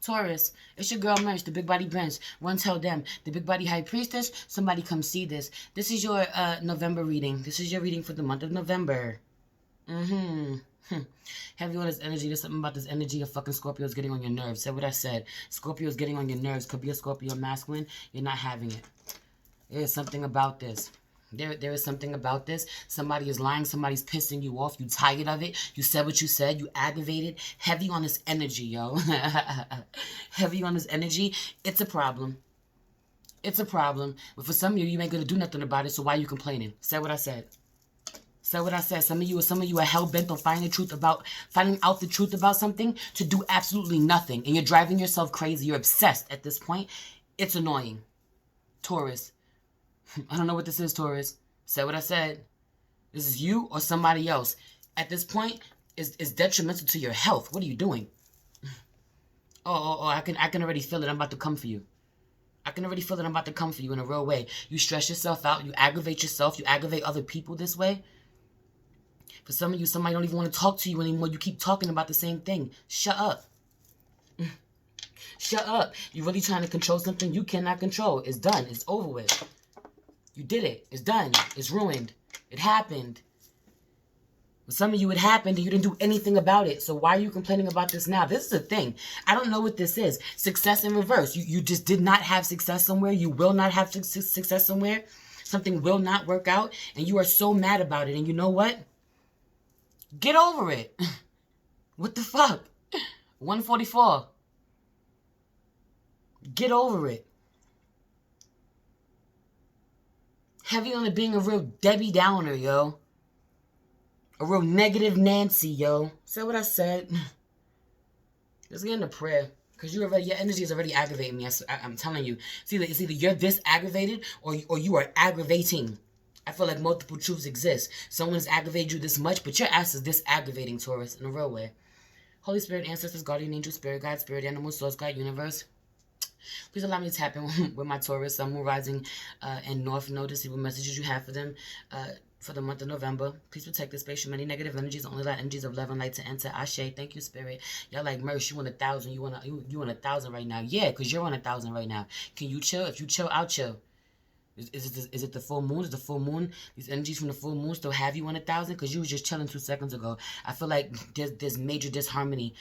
Taurus, it's your girl Merch, the Big Body Bench. Run tell them, the Big Body High Priestess, somebody come see this. This is your November reading. This is your reading for the month of November. Heavy on this energy. There's something about this energy of fucking Scorpio is getting on your nerves. Say what I said. Scorpio is getting on your nerves. Could be a Scorpio masculine. You're not having it. There's something about this. There is something about this. Somebody is lying. Somebody's pissing you off. You tired of it. You said what you said. You aggravated. Heavy on this energy, yo. Heavy on this energy. It's a problem. It's a problem. But for some of you, you ain't gonna do nothing about it. So why are you complaining? Say what I said. Say what I said. Some of you are hell bent on finding out the truth about something to do absolutely nothing, and you're driving yourself crazy. You're obsessed at this point. It's annoying. Taurus. I don't know what this is, Taurus. Say what I said. This is you or somebody else. At this point, it's detrimental to your health. What are you doing? Oh, I can already feel it. I'm about to come for you. I can already feel that I'm about to come for you in a real way. You stress yourself out. You aggravate yourself. You aggravate other people this way. For some of you, somebody don't even want to talk to you anymore. You keep talking about the same thing. Shut up. Shut up. You're really trying to control something you cannot control. It's done. It's over with. You did it. It's done. It's ruined. It happened. For some of you, it happened and you didn't do anything about it. So why are you complaining about this now? This is the thing. I don't know what this is. Success in reverse. You just did not have success somewhere. You will not have success somewhere. Something will not work out. And you are so mad about it. And you know what? Get over it. What the fuck? 144. Get over it. Heavy on it being a real Debbie Downer, yo. A real negative Nancy, yo. Say what I said. Let's get into prayer. Because your energy is already aggravating me. I'm telling you. It's either you're this aggravated or you are aggravating. I feel like multiple truths exist. Someone's aggravated you this much, but your ass is this aggravating, Taurus, in a real way. Holy Spirit, ancestors, guardian angel, spirit guide, spirit animal, source guide, universe. Please allow me to tap in with my Taurus, Sun, Moon, Rising, and North Node to see what messages you have for them for the month of November. Please protect this space from any negative energies. Only allow energies of love and light to enter. Ashe. Thank you, Spirit. Y'all like Mersh, you want 1,000. You want 1,000 right now. Yeah, because you're on 1,000 right now. Can you chill? If you chill, I'll chill. Is it the full moon? Is the full moon? These energies from the full moon still have you on 1,000? Because you was just chilling 2 seconds ago. I feel like there's major disharmony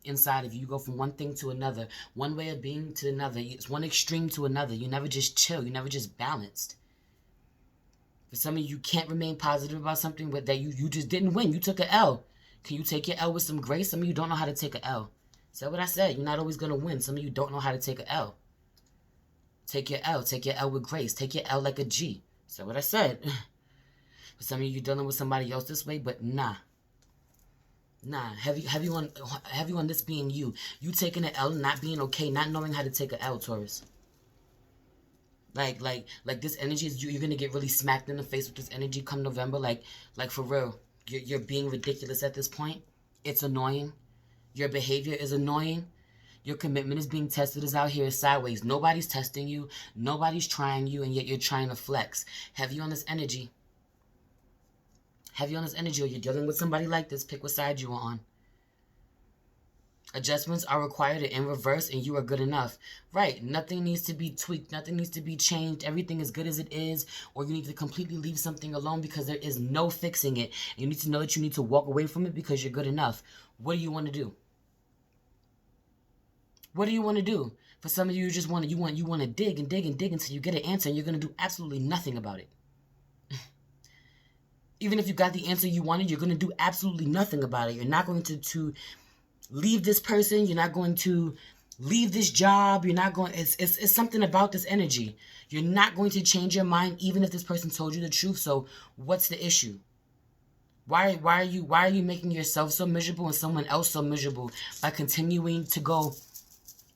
inside of you. You go from one thing to another, one way of being to another. It's one extreme to another. You never just chill. You never just balanced. For some of you can't remain positive about something, but that you just didn't win. You took an L. Can you take your L with some grace? Some of you don't know how to take an L. Say what I said. You're not always going to win. Some of you don't know how to take an L. Take your L. Take your L with grace. Take your L like a G. That's what I said. For some of you, you're dealing with somebody else this way, but nah. Nah. Heavy on this being you. You taking an L, not being okay, not knowing how to take an L, Taurus. Like this energy is you're gonna get really smacked in the face with this energy come November. Like for real. You're being ridiculous at this point. It's annoying. Your behavior is annoying. Your commitment is being tested is out here sideways. Nobody's testing you. Nobody's trying you, and yet you're trying to flex. Heavy on this energy. Heavy on this energy, or you're dealing with somebody like this. Pick what side you are on. Adjustments are required in reverse, and you are good enough. Right. Nothing needs to be tweaked. Nothing needs to be changed. Everything is good as it is, or you need to completely leave something alone because there is no fixing it. And you need to know that you need to walk away from it because you're good enough. What do you want to do? What do you want to do? For some of you, you want to dig and dig and dig until you get an answer, and you're going to do absolutely nothing about it. Even if you got the answer you wanted, you're going to do absolutely nothing about it. You're not going to leave this person. You're not going to leave this job. You're not going. It's something about this energy. You're not going to change your mind, even if this person told you the truth. So, what's the issue? Why are you making yourself so miserable and someone else so miserable by continuing to go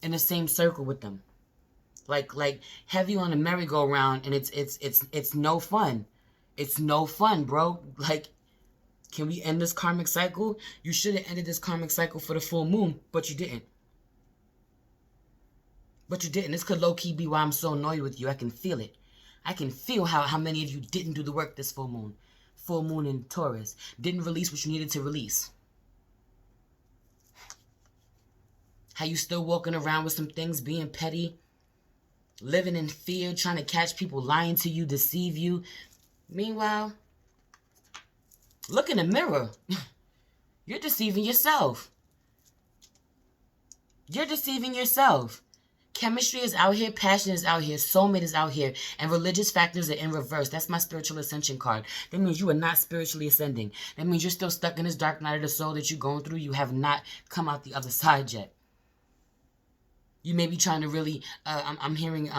in the same circle with them? Like heavy on a merry-go-round, and it's no fun. It's no fun, bro. Like, can we end this karmic cycle? You should have ended this karmic cycle for the full moon, but you didn't. This could low-key be why I'm so annoyed with you. I can feel it. I can feel how many of you didn't do the work this full moon. Full moon in Taurus. Didn't release what you needed to release. How you still walking around with some things, being petty, living in fear, trying to catch people lying to you, deceive you. Meanwhile, look in the mirror. You're deceiving yourself. You're deceiving yourself. Chemistry is out here, passion is out here, soulmate is out here, and religious factors are in reverse. That's my spiritual ascension card. That means you are not spiritually ascending. That means you're still stuck in this dark night of the soul that you're going through. You have not come out the other side yet. You may be trying to really, I'm hearing,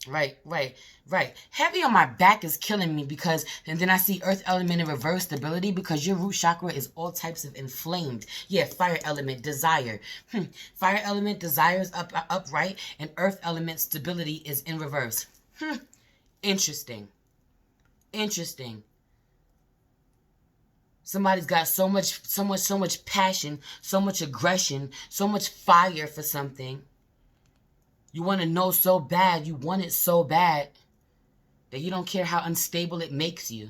right. Heavy on my back is killing me because, and then I see earth element in reverse stability because your root chakra is all types of inflamed. Yeah, fire element, desire. Fire element, desire is upright, and earth element stability is in reverse. Interesting. Somebody's got so much passion, so much aggression, so much fire for something. You want to know so bad, you want it so bad, that you don't care how unstable it makes you.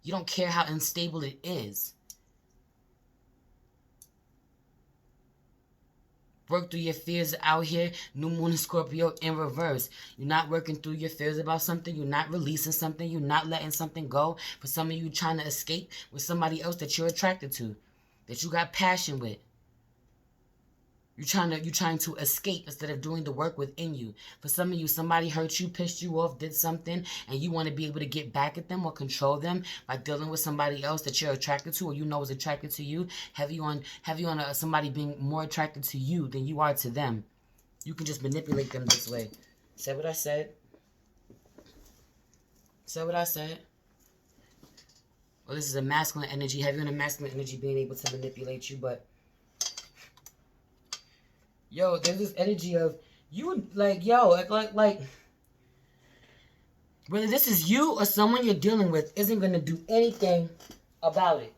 You don't care how unstable it is. Work through your fears out here. New moon in Scorpio in reverse. You're not working through your fears about something. You're not releasing something. You're not letting something go. For some of you trying to escape with somebody else that you're attracted to, that you got passion with. You're trying to escape instead of doing the work within you. For some of you, somebody hurt you, pissed you off, did something, and you want to be able to get back at them or control them by dealing with somebody else that you're attracted to or you know is attracted to you. Have you on somebody being more attracted to you than you are to them. You can just manipulate them this way. Said what I said. Said what I said. Well, this is a masculine energy. Have you on a masculine energy being able to manipulate you, but yo, there's this energy of you, like, yo, like, whether this is you or someone you're dealing with isn't going to do anything about it.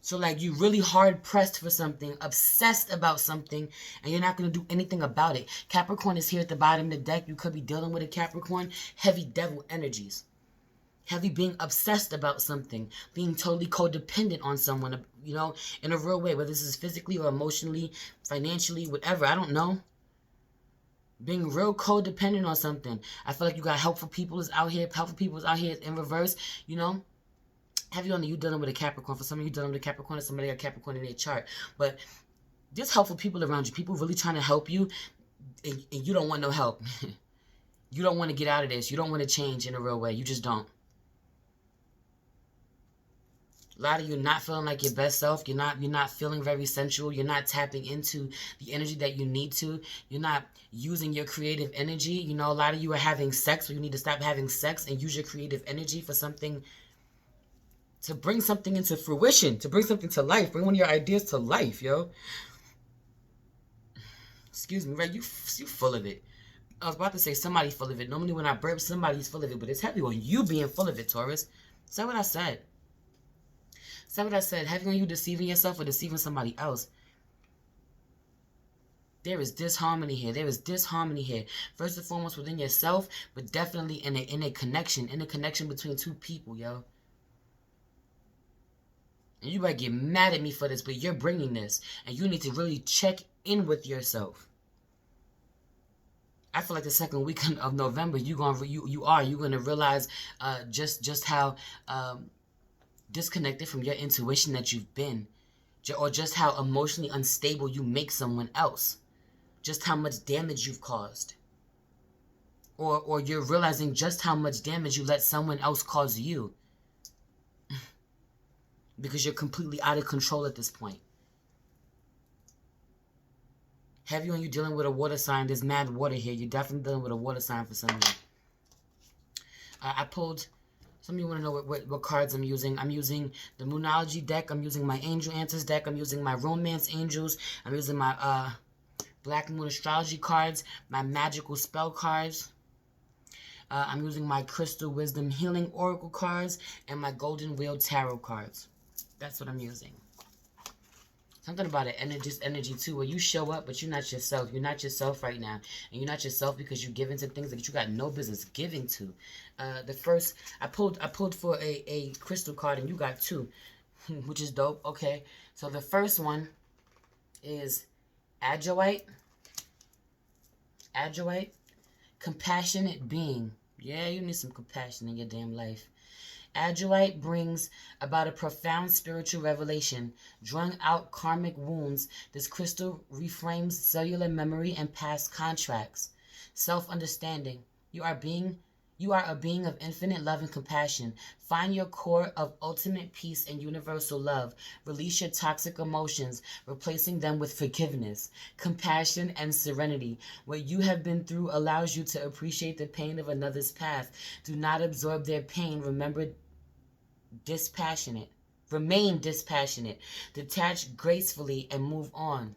So, like, you really hard pressed for something, obsessed about something, and you're not going to do anything about it. Capricorn is here at the bottom of the deck. You could be dealing with a Capricorn. Heavy devil energies. Heavy being obsessed about something, being totally codependent on someone, you know, in a real way, whether this is physically or emotionally, financially, whatever, I don't know. Being real codependent on something. I feel like you got helpful people is out here. Helpful people is out here in reverse, you know. Have you on you dealing with a Capricorn? For some of you dealing with a Capricorn, or somebody got Capricorn in their chart. But there's helpful people around you. People really trying to help you, and you don't want no help. You don't want to get out of this. You don't want to change in a real way. You just don't. A lot of you not feeling like your best self. You're not feeling very sensual. You're not tapping into the energy that you need to. You're not using your creative energy. You know, a lot of you are having sex, but you need to stop having sex and use your creative energy for something, to bring something into fruition, to bring something to life. Bring one of your ideas to life, yo. Excuse me, right? You full of it. I was about to say somebody full of it. Normally when I burp, somebody's full of it, but it's heavy on you being full of it, Taurus. Is that what I said? Is that what I said? Heavy on you deceiving yourself or deceiving somebody else. There is disharmony here. There is disharmony here. First and foremost within yourself, but definitely in a connection between two people, yo. And you might get mad at me for this, but you're bringing this, and you need to really check in with yourself. I feel like the second week of November, you're gonna realize just how disconnected from your intuition that you've been, or just how emotionally unstable you make someone else, just how much damage you've caused, or you're realizing just how much damage you let someone else cause you, because you're completely out of control at this point. Heavy on you dealing with a water sign. There's mad water here. You're definitely dealing with a water sign for some of you. I pulled. Some of you want to know what cards I'm using. I'm using the Moonology deck. I'm using my Angel Answers deck. I'm using my Romance Angels. I'm using my Black Moon Astrology cards. My Magical Spell cards. I'm using my Crystal Wisdom Healing Oracle cards. And my Golden Wheel Tarot cards. That's what I'm using. Something about it, energy too, where you show up, but you're not yourself. You're not yourself right now. And you're not yourself because you're giving to things that you got no business giving to. The first, I pulled for a crystal card, and you got two, which is dope. Okay, so the first one is Adjoite. Adjoite. Compassionate being. Yeah, you need some compassion in your damn life. Adjoite brings about a profound spiritual revelation, drawing out karmic wounds. This crystal reframes cellular memory and past contracts. Self-understanding. You are a being of infinite love and compassion. Find your core of ultimate peace and universal love. Release your toxic emotions, replacing them with forgiveness, compassion, and serenity. What you have been through allows you to appreciate the pain of another's path. Do not absorb their pain. Remain dispassionate. Detach gracefully and move on.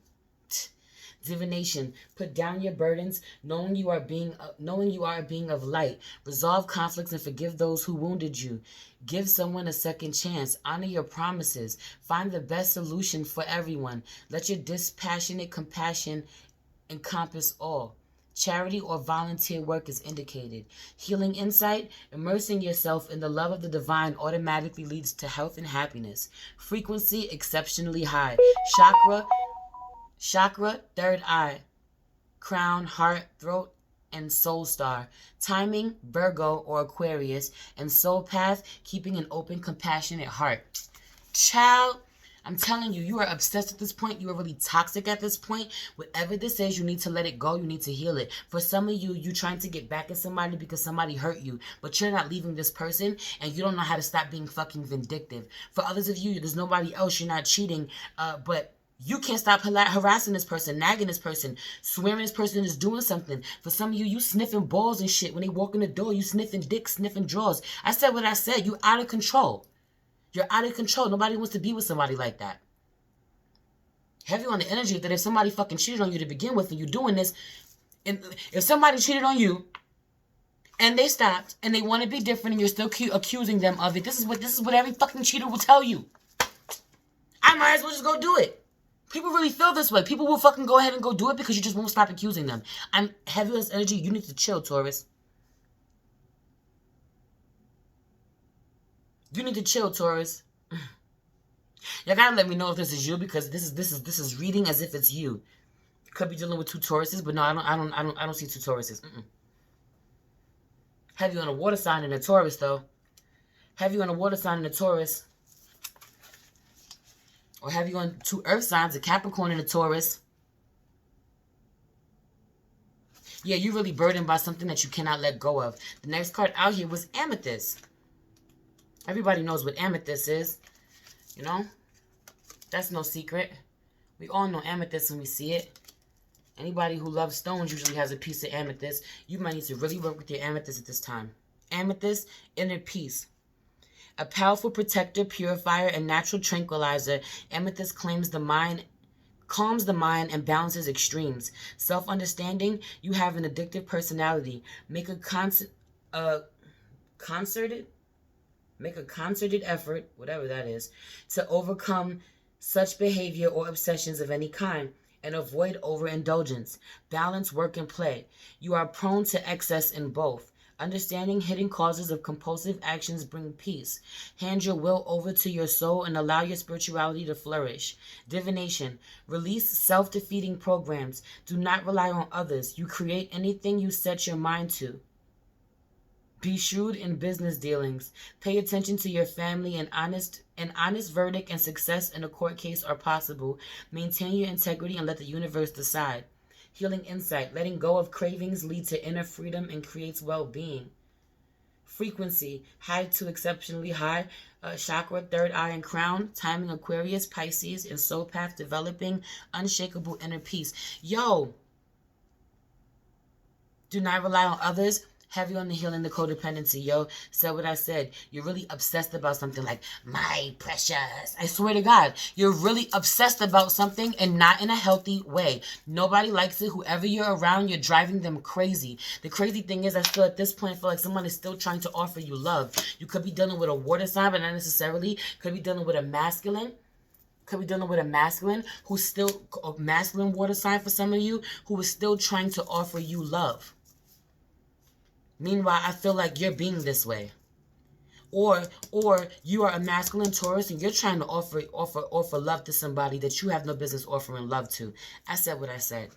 Divination. Put down your burdens, knowing you are a being of light. Resolve conflicts and forgive those who wounded you. Give someone a second chance. Honor your promises. Find the best solution for everyone. Let your dispassionate compassion encompass all. Charity or volunteer work is indicated. Healing insight. Immersing yourself in the love of the divine automatically leads to health and happiness. Frequency exceptionally high. Chakra, third eye, crown, heart, throat, and soul star. Timing, Virgo or Aquarius, and soul path, keeping an open, compassionate heart. Child, I'm telling you, you are obsessed at this point. You are really toxic at this point. Whatever this is, you need to let it go. You need to heal it. For some of you, you're trying to get back at somebody because somebody hurt you, but you're not leaving this person, and you don't know how to stop being fucking vindictive. For others of you, there's nobody else. You're not cheating, but you can't stop harassing this person, nagging this person, swearing this person is doing something. For some of you, you sniffing balls and shit. When they walk in the door, you sniffing dicks, sniffing drawers. I said what I said. You out of control. You're out of control. Nobody wants to be with somebody like that. Heavy on the energy that if somebody fucking cheated on you to begin with and you're doing this, and if somebody cheated on you and they stopped and they want to be different and you're still accusing them of it, this is what every fucking cheater will tell you. I might as well just go do it. People really feel this way. People will fucking go ahead and go do it because you just won't stop accusing them. I'm heavy on this energy. You need to chill, Taurus. You need to chill, Taurus. Y'all gotta let me know if this is you because this is reading as if it's you. Could be dealing with two Tauruses, but no, I don't see two Tauruses. Heavy on a water sign and a Taurus though. Heavy on a water sign and a Taurus. Or have you on two earth signs, a Capricorn and a Taurus. Yeah, you're really burdened by something that you cannot let go of. The next card out here was Amethyst. Everybody knows what Amethyst is. You know? That's no secret. We all know Amethyst when we see it. Anybody who loves stones usually has a piece of Amethyst. You might need to really work with your Amethyst at this time. Amethyst, inner peace. A powerful protector, purifier, and natural tranquilizer, Amethyst calms the mind and balances extremes. Self-understanding, you have an addictive personality. Make a concerted effort, whatever that is, to overcome such behavior or obsessions of any kind and avoid overindulgence. Balance work and play. You are prone to excess in both. Understanding hidden causes of compulsive actions bring peace. Hand your will over to your soul and allow your spirituality to flourish. Divination. Release self-defeating programs. Do not rely on others. You create anything you set your mind to. Be shrewd in business dealings. Pay attention to your family. An honest verdict and success in a court case are possible. Maintain your integrity and let the universe decide. Healing insight. Letting go of cravings leads to inner freedom and creates well-being. Frequency. High to exceptionally high. Chakra, third eye, and crown. Timing, Aquarius, Pisces, and soul path developing unshakable inner peace. Yo! Do not rely on others. Heavy on the healing, the codependency, yo. Said what I said. You're really obsessed about something like, my precious. I swear to God, you're really obsessed about something and not in a healthy way. Nobody likes it. Whoever you're around, you're driving them crazy. The crazy thing is, I still at this point feel like someone is still trying to offer you love. You could be dealing with a water sign, but not necessarily. Could be dealing with a masculine. Could be dealing with a masculine who's still, a masculine water sign for some of you, who is still trying to offer you love. Meanwhile, I feel like you're being this way. Or you are a masculine Taurus and you're trying to offer love to somebody that you have no business offering love to. I said what I said.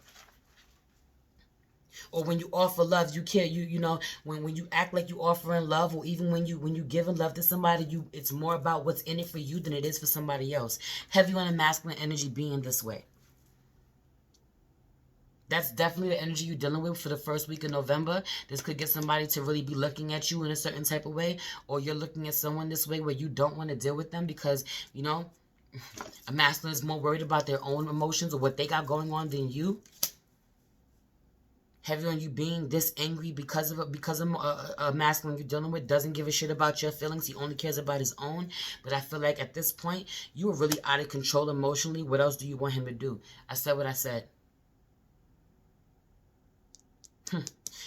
Or when you offer love, you care. You know when you act like you offering love, or even when you giving love to somebody, it's more about what's in it for you than it is for somebody else. Heavy on a masculine energy being this way. That's definitely the energy you're dealing with for the first week of November. This could get somebody to really be looking at you in a certain type of way, or you're looking at someone this way where you don't want to deal with them because, you know, a masculine is more worried about their own emotions or what they got going on than you. Heavy on you being this angry because of a masculine you're dealing with doesn't give a shit about your feelings. He only cares about his own. But I feel like at this point, you are really out of control emotionally. What else do you want him to do? I said what I said.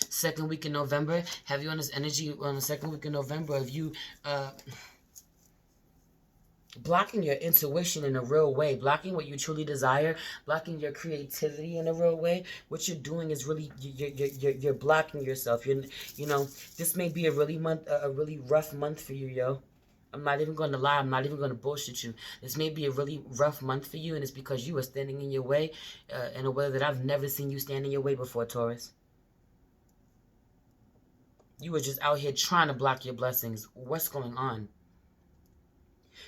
Second week in November, have you on this energy on the second week in November of you blocking your intuition in a real way, blocking what you truly desire, blocking your creativity in a real way. What you're doing is really you're blocking yourself. You know, this may be a really rough month for you, yo. I'm not even going to lie. I'm not even going to bullshit you. This may be a really rough month for you, and it's because you are standing in your way in a way that I've never seen you stand in your way before, Taurus. You were just out here trying to block your blessings. What's going on?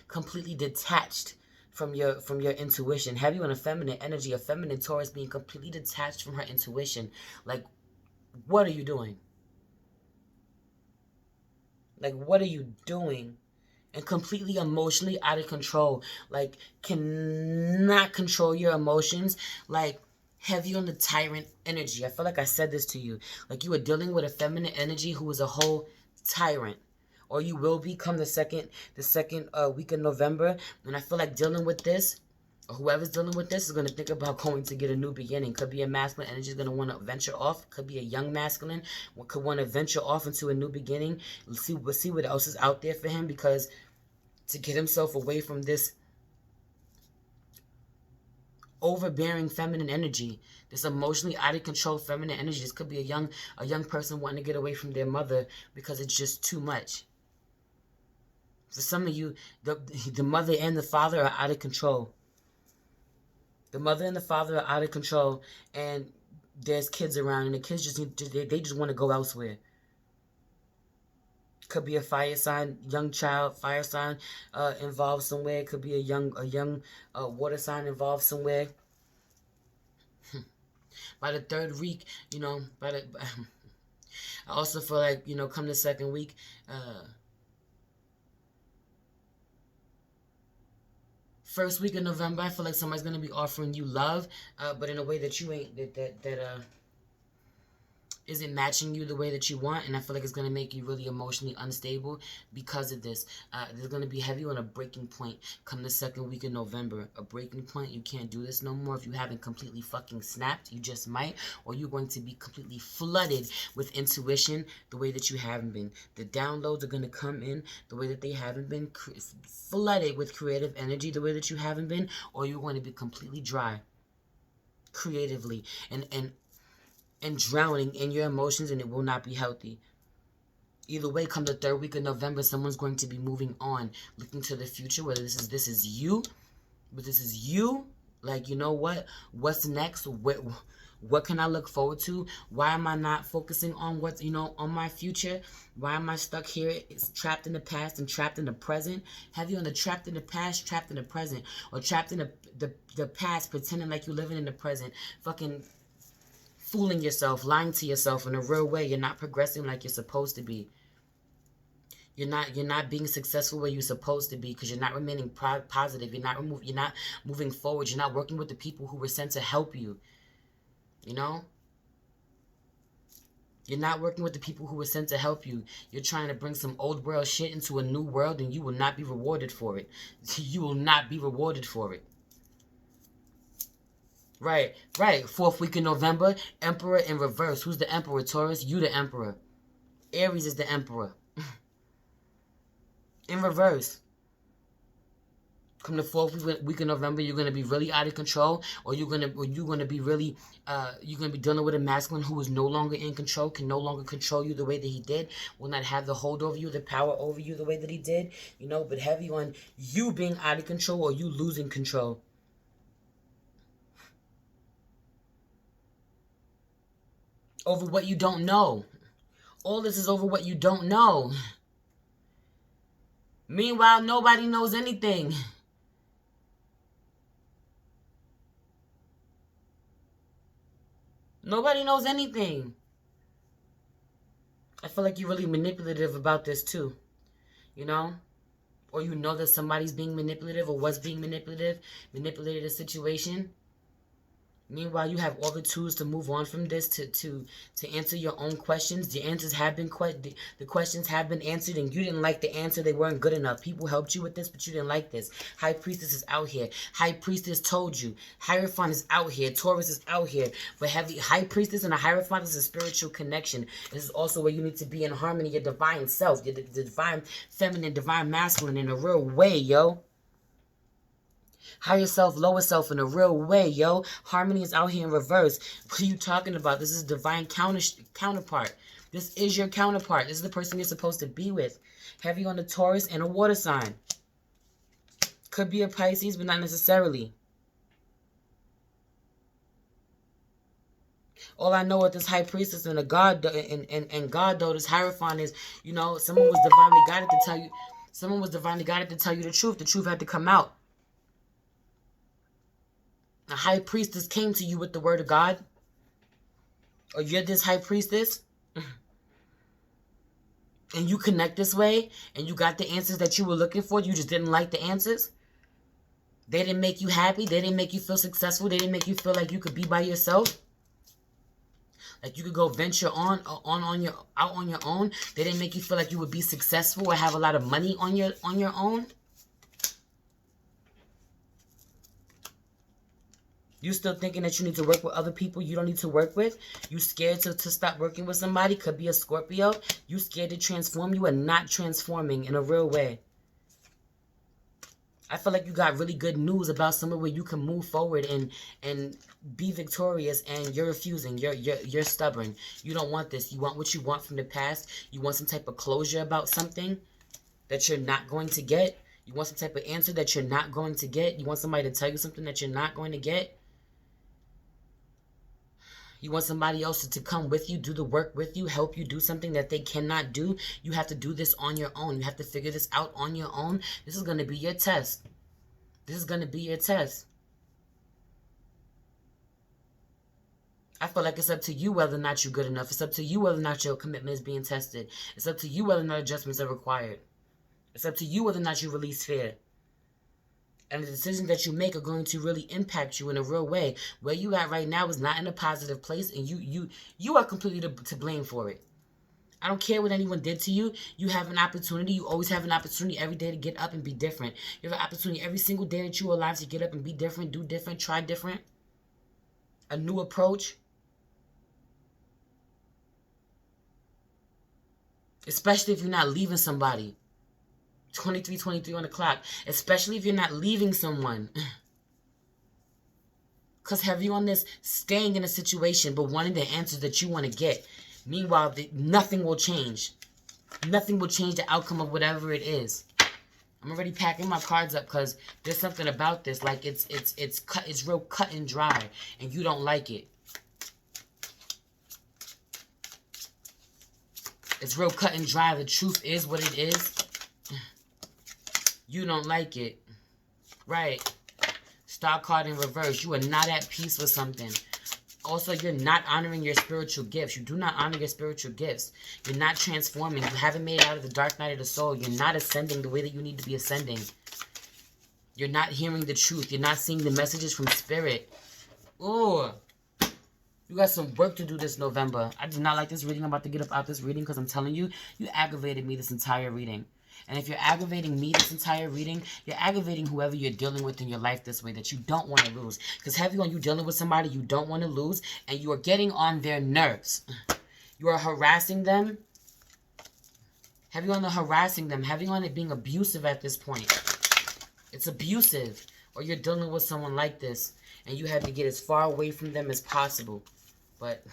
Completely detached from your intuition. Have you in a feminine energy, a feminine Taurus being completely detached from her intuition. Like, what are you doing? Like, what are you doing? And completely emotionally out of control. Like, cannot control your emotions. Like, heavy on the tyrant energy. I feel like I said this to you. Like, you are dealing with a feminine energy who is a whole tyrant. Or you will become the second week of November. And I feel like dealing with this, or whoever's dealing with this, is going to think about going to get a new beginning. Could be a masculine energy is going to want to venture off. Could be a young masculine could want to venture off into a new beginning. We'll see what else is out there for him, because to get himself away from this overbearing feminine energy, this emotionally out of control feminine energy. This could be a young person wanting to get away from their mother because it's just too much. For some of you, the mother and the father are out of control. The mother and the father are out of control, and there's kids around, and the kids they just want to go elsewhere. Could be a fire sign, young child, fire sign involved somewhere. It could be a young water sign involved somewhere. By the third week, you know, I also feel like, you know, come the second week, first week of November, I feel like somebody's gonna be offering you love, but in a way that you ain't that isn't matching you the way that you want, and I feel like it's going to make you really emotionally unstable because of this. There's going to be heavy on a breaking point come the second week of November. A breaking point. You can't do this no more. If you haven't completely fucking snapped, you just might, or you're going to be completely flooded with intuition the way that you haven't been. The downloads are going to come in the way that they haven't been, flooded with creative energy the way that you haven't been, or you're going to be completely dry creatively and drowning in your emotions, and it will not be healthy. Either way, come the third week of November, someone's going to be moving on, looking to the future, whether this is you, but this is you, like, you know what's next, what can I look forward to? Why am I not focusing on what's, you know, on my future? Why am I stuck here? It's trapped in the past and trapped in the present. Have you on the trapped in the past, trapped in the present, or trapped in the past, pretending like you're living in the present, fucking fooling yourself, lying to yourself in a real way. You're not progressing like you're supposed to be. You're not being successful where you're supposed to be because you're not remaining positive. You're not moving forward. You're not working with the people who were sent to help you. You know? You're not working with the people who were sent to help you. You're trying to bring some old world shit into a new world, and you will not be rewarded for it. You will not be rewarded for it. Right. Fourth week in November, Emperor in reverse. Who's the Emperor? Taurus, you the Emperor. Aries is the Emperor. In reverse. Come the fourth week of November, you're gonna be really out of control, or you're gonna be really you're gonna be dealing with a masculine who is no longer in control, can no longer control you the way that he did, will not have the hold over you, the power over you the way that he did, you know, but heavy on you being out of control or you losing control. Over what you don't know. All this is over what you don't know. Meanwhile, nobody knows anything. Nobody knows anything. I feel like you're really manipulative about this too. You know? Or you know that somebody's being manipulative or was being manipulated a situation. Meanwhile, you have all the tools to move on from this, to answer your own questions. The answers have been the questions have been answered, and you didn't like the answer. They weren't good enough. People helped you with this, but you didn't like this. High Priestess is out here. High Priestess told you. Hierophant is out here. Taurus is out here. But heavy High Priestess and a Hierophant is a spiritual connection. This is also where you need to be in harmony, your divine self, your the divine feminine, divine masculine in a real way, yo. Higher self, lower self in a real way, yo. Harmony is out here in reverse. What are you talking about? This is divine counterpart. This is your counterpart. This is the person you're supposed to be with. Heavy on the Taurus and a water sign. Could be a Pisces, but not necessarily. All I know with this High Priestess and a God and God, though, this Hierophant is, you know, someone was divinely guided to tell you. Someone was divinely guided to tell you the truth. The truth had to come out. A High Priestess came to you with the word of God. Or you're this High Priestess. And you connect this way. And you got the answers that you were looking for. You just didn't like the answers. They didn't make you happy. They didn't make you feel successful. They didn't make you feel like you could be by yourself. Like you could go venture out on your own. They didn't make you feel like you would be successful or have a lot of money on your own. You still thinking that you need to work with other people you don't need to work with? You scared to stop working with somebody? Could be a Scorpio. You scared to transform? You are not transforming in a real way. I feel like you got really good news about somewhere where you can move forward and be victorious, and you're refusing. You're stubborn. You don't want this. You want what you want from the past. You want some type of closure about something that you're not going to get. You want some type of answer that you're not going to get. You want somebody to tell you something that you're not going to get. You want somebody else to come with you, do the work with you, help you do something that they cannot do. You have to do this on your own. You have to figure this out on your own. This is going to be your test. This is going to be your test. I feel like it's up to you whether or not you're good enough. It's up to you whether or not your commitment is being tested. It's up to you whether or not adjustments are required. It's up to you whether or not you release fear. And the decisions that you make are going to really impact you in a real way. Where you at right now is not in a positive place, and you are completely to blame for it. I don't care what anyone did to you. You have an opportunity. You always have an opportunity every day to get up and be different. You have an opportunity every single day that you are alive to get up and be different, do different, try different. A new approach. Especially if you're not leaving somebody. 23 on the clock. Especially if you're not leaving someone. Because heavy on this, staying in a situation but wanting the answers that you want to get. Meanwhile, nothing will change. Nothing will change the outcome of whatever it is. I'm already packing my cards up because there's something about this. Like it's real cut and dry. And you don't like it. It's real cut and dry. The truth is what it is. You don't like it. Right. Star card in reverse. You are not at peace with something. Also, you're not honoring your spiritual gifts. You do not honor your spiritual gifts. You're not transforming. You haven't made it out of the dark night of the soul. You're not ascending the way that you need to be ascending. You're not hearing the truth. You're not seeing the messages from spirit. Ooh. You got some work to do this November. I did not like this reading. I'm about to get up out this reading because I'm telling you, you aggravated me this entire reading. And if you're aggravating me this entire reading, you're aggravating whoever you're dealing with in your life this way that you don't want to lose. Because heavy on you dealing with somebody you don't want to lose, and you are getting on their nerves. You are harassing them. Heavy on the harassing them. Heavy on it being abusive at this point. It's abusive. Or you're dealing with someone like this, and you have to get as far away from them as possible. But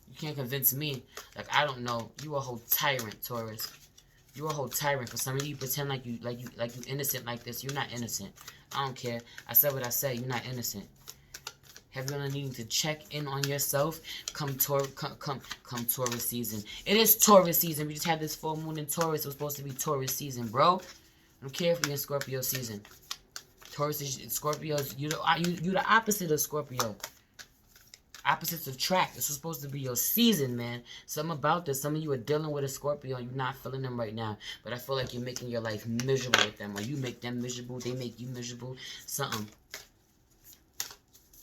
you can't convince me. Like, I don't know. You a whole tyrant, Taurus. You a whole tyrant. For some of you pretend like you innocent like this. You're not innocent. I don't care. I said what I said. You're not innocent. Have you been needing to check in on yourself? Come Taurus season. It is Taurus season. We just had this full moon in Taurus. It was supposed to be Taurus season, bro. I don't care if we're in Scorpio season. Taurus is Scorpios. You the opposite of Scorpio. Opposites attract. This was supposed to be your season, man. Something about this. Some of you are dealing with a Scorpio and you're not feeling them right now. But I feel like you're making your life miserable with them. Or you make them miserable. They make you miserable. Something.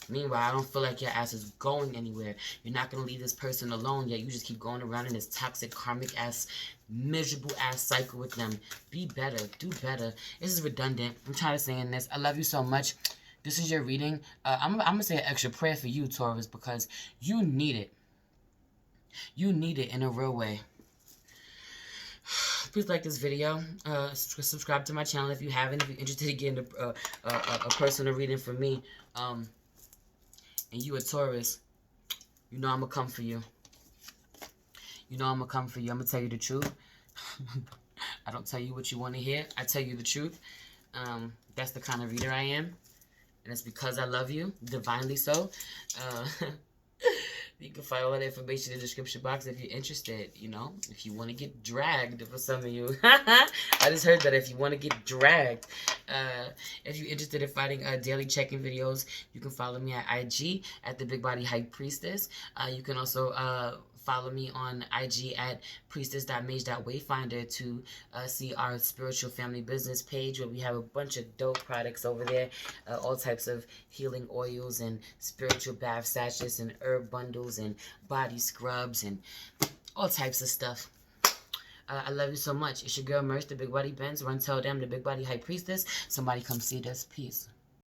Meanwhile, I don't feel like your ass is going anywhere. You're not going to leave this person alone, yet you just keep going around in this toxic, karmic ass, miserable ass cycle with them. Be better. Do better. This is redundant. I'm tired of saying this. I love you so much. This is your reading. I'm going to say an extra prayer for you, Taurus, because you need it. You need it in a real way. Please like this video. Subscribe to my channel if you haven't. If you're interested in getting a personal reading from me. And you a Taurus, you know I'm going to come for you. You know I'm going to come for you. I'm going to tell you the truth. I don't tell you what you want to hear. I tell you the truth. That's the kind of reader I am. And it's because I love you, divinely so. You can find all that information in the description box if you're interested, you know. If you want to get dragged, for some of you. I just heard that if you want to get dragged. If you're interested in finding daily check-in videos, you can follow me at IG at the bigbodyhighpriestess. You can also follow me on IG at priestess.mage.wayfinder to see our spiritual family business page where we have a bunch of dope products over there. All types of healing oils and spiritual bath sachets and herb bundles and body scrubs and all types of stuff. I love you so much. It's your girl Merch, the Big Body Benz. Run tell them, the Big Body High Priestess. Somebody come see this. Peace.